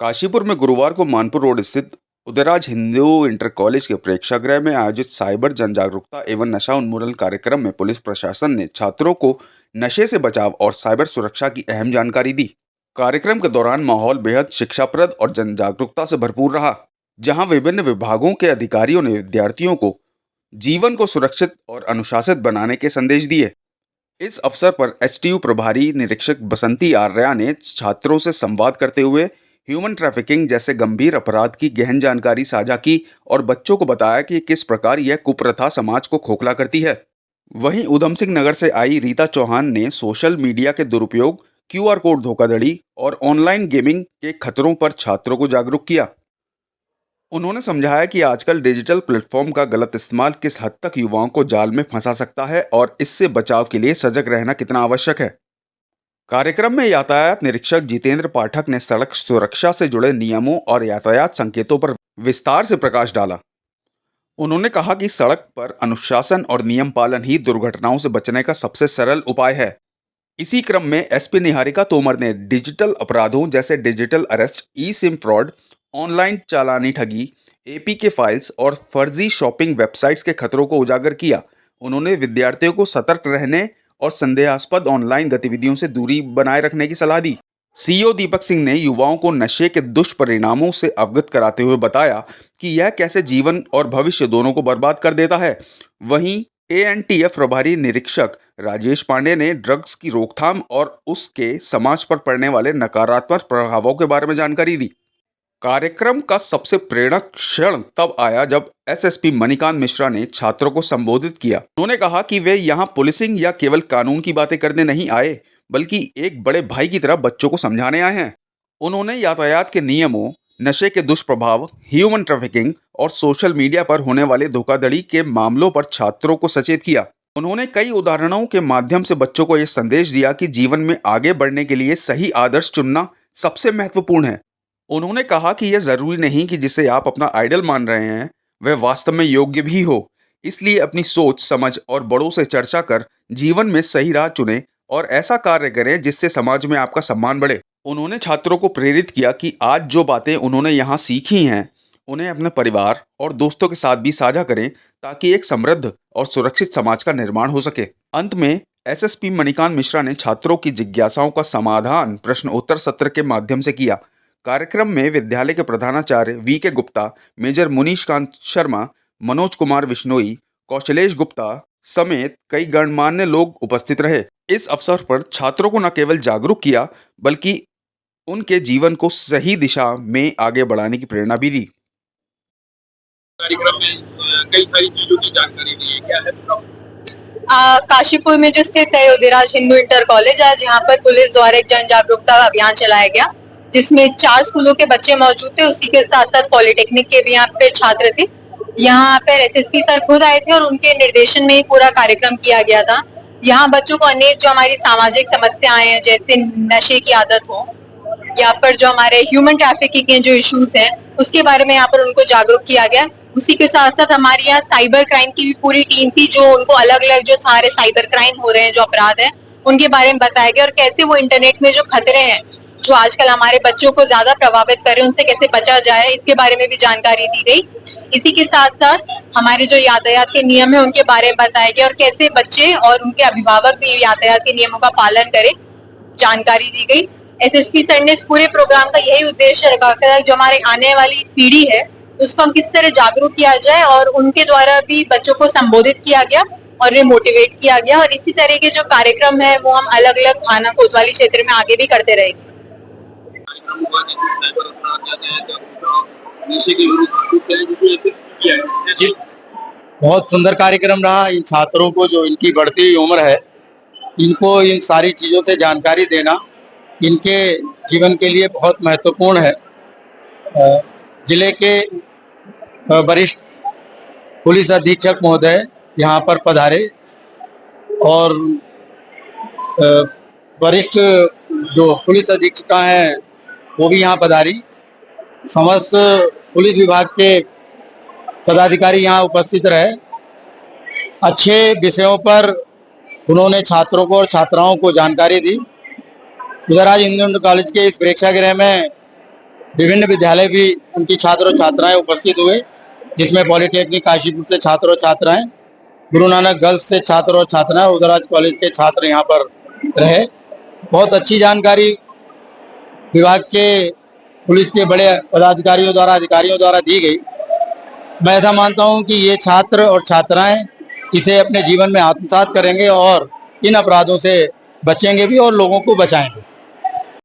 काशीपुर में गुरुवार को मानपुर रोड स्थित उदयराज हिंदू इंटर कॉलेज के प्रेक्षागृह में आयोजित साइबर जन जागरूकता एवं नशा उन्मूलन कार्यक्रम में पुलिस प्रशासन ने छात्रों को नशे से बचाव और साइबर सुरक्षा की अहम जानकारी दी। कार्यक्रम के दौरान माहौल बेहद शिक्षाप्रद और जन जागरूकता से भरपूर रहा, जहां विभिन्न विभागों के अधिकारियों ने विद्यार्थियों को जीवन को सुरक्षित और अनुशासित बनाने के संदेश दिए। इस अवसर पर एचटीयू प्रभारी निरीक्षक बसंती आर्या ने छात्रों से संवाद करते हुए ह्यूमन ट्रैफिकिंग जैसे गंभीर अपराध की गहन जानकारी साझा की और बच्चों को बताया कि किस प्रकार यह कुप्रथा समाज को खोखला करती है। वहीं उधम सिंह नगर से आई रीता चौहान ने सोशल मीडिया के दुरुपयोग, क्यूआर कोड धोखाधड़ी और ऑनलाइन गेमिंग के खतरों पर छात्रों को जागरूक किया। उन्होंने समझाया कि आजकल डिजिटल प्लेटफॉर्म का गलत इस्तेमाल किस हद तक युवाओं को जाल में फंसा सकता है और इससे बचाव के लिए सजग रहना कितना आवश्यक है। कार्यक्रम में यातायात निरीक्षक जितेंद्र पाठक ने सड़क सुरक्षा से जुड़े नियमों और यातायात संकेतों पर विस्तार से प्रकाश डाला। उन्होंने कहा कि सड़क पर अनुशासन और नियम पालन ही दुर्घटनाओं से बचने का सबसे सरल उपाय है। इसी क्रम में एसपी निहारिका तोमर ने डिजिटल अपराधों जैसे डिजिटल अरेस्ट, ई सिम फ्रॉड, ऑनलाइन चालानी ठगी, एपीके फाइल्स और फर्जी शॉपिंग वेबसाइट्स के खतरों को उजागर किया। उन्होंने विद्यार्थियों को सतर्क रहने और संदेहास्पद ऑनलाइन गतिविधियों से दूरी बनाए रखने की सलाह दी। सीईओ दीपक सिंह ने युवाओं को नशे के दुष्परिणामों से अवगत कराते हुए बताया कि यह कैसे जीवन और भविष्य दोनों को बर्बाद कर देता है। वहीं एएनटीएफ प्रभारी निरीक्षक राजेश पांडे ने ड्रग्स की रोकथाम और उसके समाज पर पड़ने वाले नकारात्मक प्रभावों के बारे में जानकारी दी। कार्यक्रम का सबसे प्रेरक क्षण तब आया जब एसएसपी मणिकांत मिश्रा ने छात्रों को संबोधित किया। उन्होंने कहा कि वे यहां पुलिसिंग या केवल कानून की बातें करने नहीं आए, बल्कि एक बड़े भाई की तरह बच्चों को समझाने आए हैं। उन्होंने यातायात के नियमों, नशे के दुष्प्रभाव, ह्यूमन ट्रैफिकिंग और सोशल मीडिया पर होने वाले धोखाधड़ी के मामलों पर छात्रों को सचेत किया। उन्होंने कई उदाहरणों के माध्यम से बच्चों को यह संदेश दिया कि जीवन में आगे बढ़ने के लिए सही आदर्श चुनना सबसे महत्वपूर्ण है। उन्होंने कहा कि यह जरूरी नहीं कि जिसे आप अपना आइडल मान रहे हैं वह वास्तव में योग्य भी हो। इसलिए अपनी सोच समझ और बड़ों से चर्चा कर जीवन में सही राह चुनें और ऐसा कार्य करें जिससे समाज में आपका सम्मान बढ़े। उन्होंने छात्रों को प्रेरित किया कि आज जो बातें उन्होंने यहाँ सीखी हैं उन्हें अपने परिवार और दोस्तों के साथ भी साझा करें, ताकि एक समृद्ध और सुरक्षित समाज का निर्माण हो सके। अंत में एसएसपी मणिकांत मिश्रा ने छात्रों की जिज्ञासाओं का समाधान प्रश्न उत्तर सत्र के माध्यम से किया। कार्यक्रम में विद्यालय के प्रधानाचार्य वी के गुप्ता, मेजर मुनीशकांत शर्मा, मनोज कुमार विश्नोई, कौशलेश गुप्ता समेत कई गणमान्य लोग उपस्थित रहे। इस अवसर पर छात्रों को न केवल जागरूक किया बल्कि उनके जीवन को सही दिशा में आगे बढ़ाने की प्रेरणा भी दी। कार्यक्रम में कई सारी चीजों की जानकारी दी है, क्या है बताओ? काशीपुर में जो स्थित है उदयराज हिंदू इंटर कॉलेज है, जहाँ पर पुलिस द्वारा एक जन जागरूकता अभियान चलाया गया, जिसमें 4 स्कूलों के बच्चे मौजूद थे। उसी के साथ साथ पॉलिटेक्निक के भी यहाँ पे छात्र थे। यहाँ पर एसएसपी सर खुद आए थे और उनके निर्देशन में पूरा कार्यक्रम किया गया था। यहाँ बच्चों को अनेक जो हमारी सामाजिक समस्याएं हैं, जैसे नशे की आदत हो या पर जो हमारे ह्यूमन ट्रैफिकिंग के जो इश्यूज हैं, उसके बारे में यहाँ पर उनको जागरूक किया गया। उसी के साथ साथ हमारे यहाँ साइबर क्राइम की भी पूरी टीम थी, जो उनको अलग अलग जो सारे साइबर क्राइम हो रहे हैं, जो अपराध है, उनके बारे में बताया गया और कैसे वो इंटरनेट में जो खतरे हैं जो आजकल हमारे बच्चों को ज्यादा प्रभावित कर रहे हैं, उनसे कैसे बचा जाए, इसके बारे में भी जानकारी दी गई। इसी के साथ साथ हमारे जो यातायात के नियम है उनके बारे में बताया गया और कैसे बच्चे और उनके अभिभावक भी यातायात के नियमों का पालन करें, जानकारी दी गई। एसएसपी सर ने इस पूरे प्रोग्राम का यही उद्देश्य रखा है, जो हमारे आने वाली पीढ़ी है उसको हम किस तरह जागरूक किया जाए, और उनके द्वारा भी बच्चों को संबोधित किया गया और उन्हें मोटिवेट किया गया। और इसी तरह के जो कार्यक्रम है वो हम अलग अलग थाना कोतवाली क्षेत्र में आगे भी करते रहेंगे। जी, बहुत सुंदर कार्यक्रम रहा। इन छात्रों को, जो इनकी बढ़ती हुई उम्र है, इनको इन सारी चीज़ों से जानकारी देना इनके जीवन के लिए बहुत महत्वपूर्ण है। जिले के वरिष्ठ पुलिस अधीक्षक महोदय यहाँ पर पधारे और वरिष्ठ जो पुलिस अधीक्षिका हैं वो भी यहाँ पधारी। समस्त पुलिस विभाग के पदाधिकारी यहाँ उपस्थित रहे। अच्छे विषयों पर उन्होंने छात्रों को और छात्राओं को जानकारी दी। उदयराज हिंदू इंटर कॉलेज के इस प्रेक्षागृह में विभिन्न विद्यालय भी उनकी छात्र और छात्राएं उपस्थित हुए, जिसमें पॉलिटेक्निक काशीपुर से छात्र और छात्राएं, गुरु नानक गर्ल्स से छात्र और छात्राएं, उदयराज कॉलेज के छात्र यहाँ पर रहे। बहुत अच्छी जानकारी विभाग के पुलिस के बड़े पदाधिकारियों द्वारा अधिकारियों द्वारा दी गई। मैं ऐसा मानता हूं कि ये छात्र और छात्राएं इसे अपने जीवन में आत्मसात करेंगे और इन अपराधों से बचेंगे भी और लोगों को बचाएंगे।